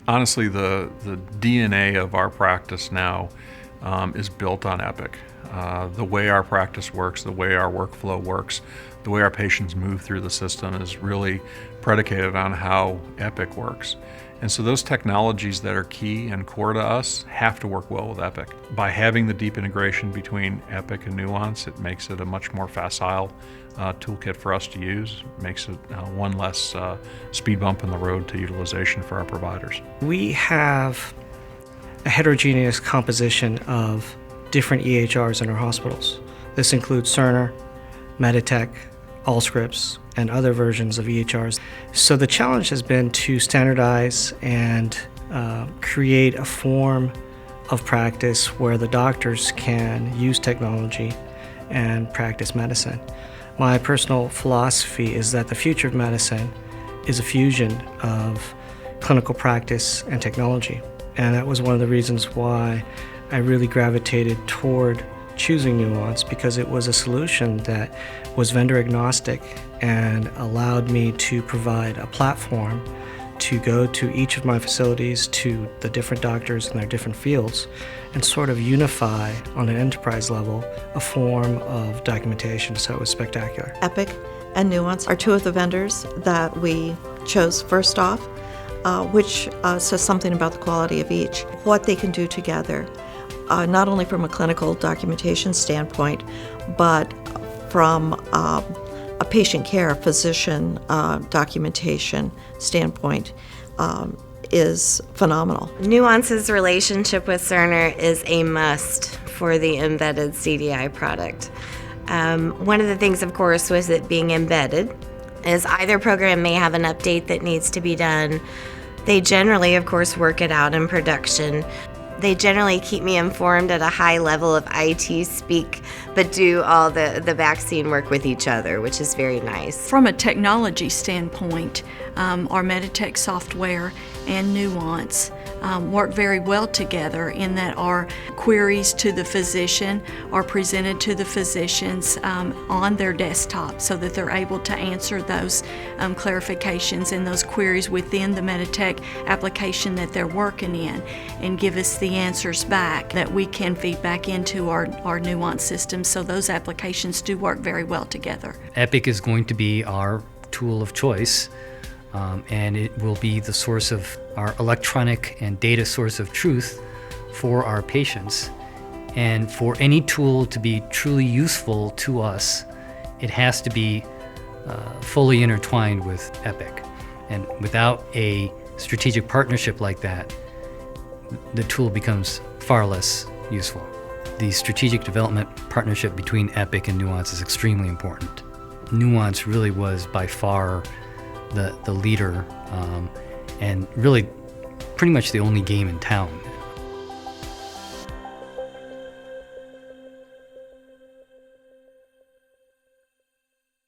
Honestly, the DNA of our practice now is built on Epic. The way our practice works, the way our workflow works, the way our patients move through the system is really predicated on how Epic works. And so those technologies that are key and core to us have to work well with Epic. By having the deep integration between Epic and Nuance, it makes it a much more facile toolkit for us to use. It makes it one less speed bump in the road to utilization for our providers. We have a heterogeneous composition of different EHRs in our hospitals. This includes Cerner, Meditech, Allscripts, and other versions of EHRs. So the challenge has been to standardize and create a form of practice where the doctors can use technology and practice medicine. My personal philosophy is that the future of medicine is a fusion of clinical practice and technology. And that was one of the reasons why I really gravitated toward choosing Nuance, because it was a solution that was vendor agnostic and allowed me to provide a platform to go to each of my facilities, to the different doctors in their different fields, and sort of unify on an enterprise level a form of documentation. So it was spectacular. Epic and Nuance are two of the vendors that we chose first off, which says something about the quality of each, what they can do together, not only from a clinical documentation standpoint, but from a patient care, physician documentation standpoint, is phenomenal. Nuance's relationship with Cerner is a must for the embedded CDI product. One of the things, of course, with it being embedded is either program may have an update that needs to be done. They generally, of course, work it out in production. They generally keep me informed at a high level of IT speak, but do all the vaccine work with each other, which is very nice. From a technology standpoint, our Meditech software and Nuance work very well together in that our queries to the physician are presented to the physicians on their desktop so that they're able to answer those clarifications and those queries within the Meditech application that they're working in and give us the answers back that we can feed back into our Nuance system, so those applications do work very well together. Epic is going to be our tool of choice. And it will be the source of our electronic and data source of truth for our patients. And for any tool to be truly useful to us, it has to be fully intertwined with Epic. And without a strategic partnership like that, the tool becomes far less useful. The strategic development partnership between Epic and Nuance is extremely important. Nuance really was by far the leader and really pretty much the only game in town